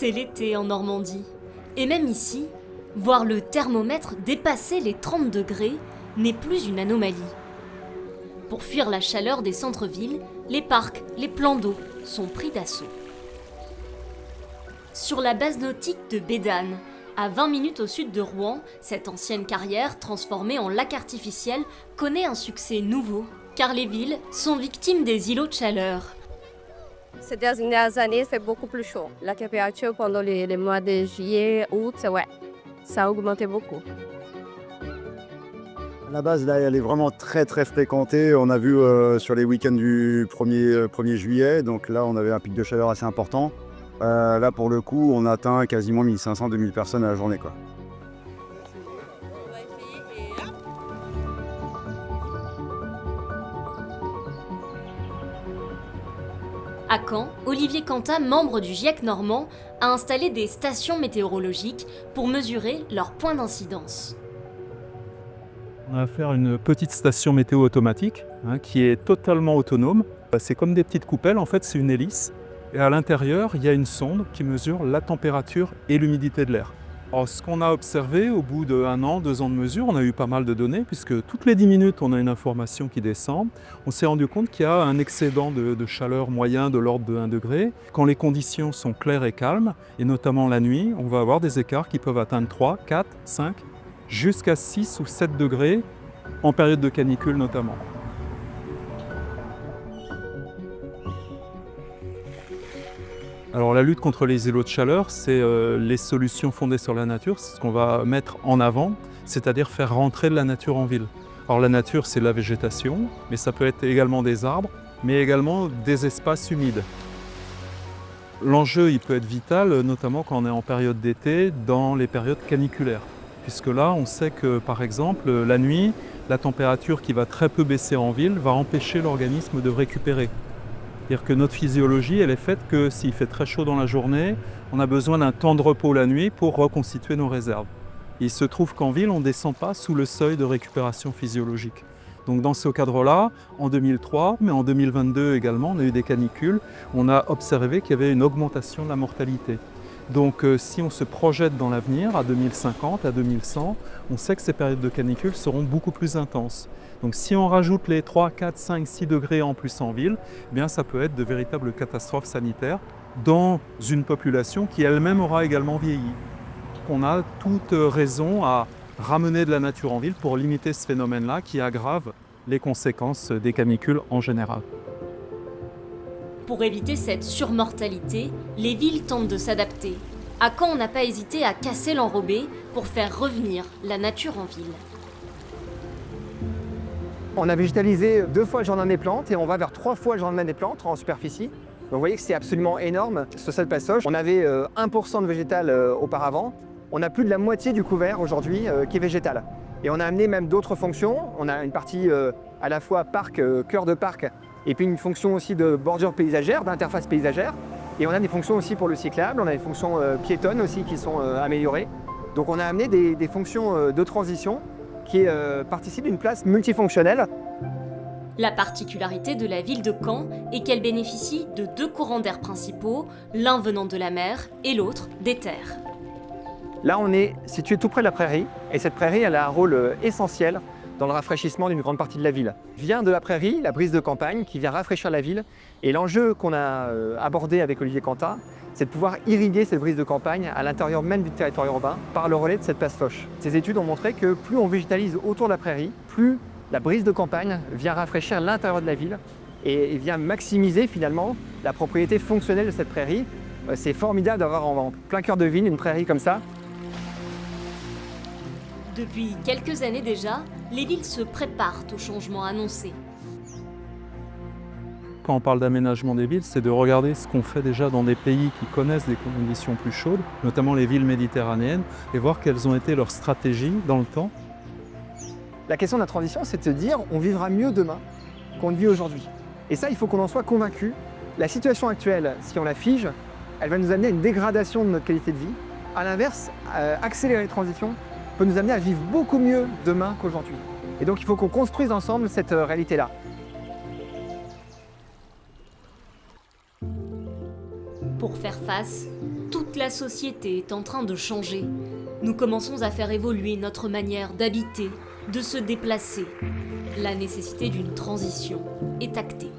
C'est l'été en Normandie. Et même ici, voir le thermomètre dépasser les 30 degrés n'est plus une anomalie. Pour fuir la chaleur des centres-villes, les parcs, les plans d'eau sont pris d'assaut. Sur la base nautique de Bédane, à 20 minutes au sud de Rouen, cette ancienne carrière transformée en lac artificiel connaît un succès nouveau, car les villes sont victimes des îlots de chaleur. Ces dernières années, il fait beaucoup plus chaud. La température pendant les mois de juillet, août, ouais, ça a augmenté beaucoup. La base, là, elle est vraiment très fréquentée. On a vu sur les week-ends du 1er juillet, donc là, on avait un pic de chaleur assez important. Là, pour le coup, on atteint quasiment 1500-2000 personnes à la journée, quoi. À Caen, Olivier Cantat, membre du GIEC normand, a installé des stations météorologiques pour mesurer leur point d'incidence. On va faire une petite station météo automatique qui est totalement autonome. C'est comme des petites coupelles, en fait c'est une hélice. Et à l'intérieur, il y a une sonde qui mesure la température et l'humidité de l'air. Alors, ce qu'on a observé au bout d'1 an, 2 ans de mesure, on a eu pas mal de données puisque toutes les 10 minutes on a une information qui descend. On s'est rendu compte qu'il y a un excédent de chaleur moyen de l'ordre de 1 degré. Quand les conditions sont claires et calmes, et notamment la nuit, on va avoir des écarts qui peuvent atteindre 3, 4, 5, jusqu'à 6 ou 7 degrés en période de canicule notamment. Alors la lutte contre les îlots de chaleur, c'est les solutions fondées sur la nature, c'est ce qu'on va mettre en avant, c'est-à-dire faire rentrer de la nature en ville. Alors la nature, c'est la végétation, mais ça peut être également des arbres, mais également des espaces humides. L'enjeu, il peut être vital, notamment quand on est en période d'été, dans les périodes caniculaires. Puisque là, on sait que, par exemple, la nuit, la température qui va très peu baisser en ville va empêcher l'organisme de récupérer. C'est-à-dire que notre physiologie, elle est faite que s'il fait très chaud dans la journée, on a besoin d'un temps de repos la nuit pour reconstituer nos réserves. Il se trouve qu'en ville, on ne descend pas sous le seuil de récupération physiologique. Donc dans ce cadre-là, en 2003, mais en 2022 également, on a eu des canicules, on a observé qu'il y avait une augmentation de la mortalité. Donc si on se projette dans l'avenir, à 2050, à 2100, on sait que ces périodes de canicule seront beaucoup plus intenses. Donc si on rajoute les 3, 4, 5, 6 degrés en plus en ville, eh bien, ça peut être de véritables catastrophes sanitaires dans une population qui elle-même aura également vieilli. On a toute raison à ramener de la nature en ville pour limiter ce phénomène-là qui aggrave les conséquences des canicules en général. Pour éviter cette surmortalité, les villes tentent de s'adapter. À Caen, on n'a pas hésité à casser l'enrobé pour faire revenir la nature en ville. On a végétalisé 2 fois le jardin des plantes et on va vers 3 fois le jardin des plantes en superficie. Donc vous voyez que c'est absolument énorme sur cette passoche. On avait 1% de végétal auparavant. On a plus de la moitié du couvert aujourd'hui qui est végétal. Et on a amené même d'autres fonctions. On a une partie à la fois parc, cœur de parc, et puis une fonction aussi de bordure paysagère, d'interface paysagère. Et on a des fonctions aussi pour le cyclable, on a des fonctions piétonnes aussi qui sont améliorées. Donc on a amené des fonctions de transition qui participent d'une place multifonctionnelle. La particularité de la ville de Caen est qu'elle bénéficie de 2 courants d'air principaux, l'un venant de la mer et l'autre des terres. Là, on est situé tout près de la prairie, et cette prairie, elle a un rôle essentiel dans le rafraîchissement d'une grande partie de la ville. Vient de la prairie, la brise de campagne, qui vient rafraîchir la ville, et l'enjeu qu'on a abordé avec Olivier Cantat, c'est de pouvoir irriguer cette brise de campagne à l'intérieur même du territoire urbain par le relais de cette passe Foch. Ces études ont montré que plus on végétalise autour de la prairie, plus la brise de campagne vient rafraîchir l'intérieur de la ville et vient maximiser finalement la propriété fonctionnelle de cette prairie. C'est formidable d'avoir en plein cœur de ville une prairie comme ça. Depuis quelques années déjà, les villes se préparent aux changements annoncés. Quand on parle d'aménagement des villes, c'est de regarder ce qu'on fait déjà dans des pays qui connaissent des conditions plus chaudes, notamment les villes méditerranéennes, et voir quelles ont été leurs stratégies dans le temps. La question de la transition, c'est de se dire on vivra mieux demain qu'on ne vit aujourd'hui. Et ça, il faut qu'on en soit convaincu. La situation actuelle, si on la fige, elle va nous amener à une dégradation de notre qualité de vie. À l'inverse, accélérer les transitions peut nous amener à vivre beaucoup mieux demain qu'aujourd'hui. Et donc il faut qu'on construise ensemble cette réalité-là. Pour faire face, Toute la société est en train de changer. Nous commençons à faire évoluer notre manière d'habiter, de se déplacer. La nécessité d'une transition est actée.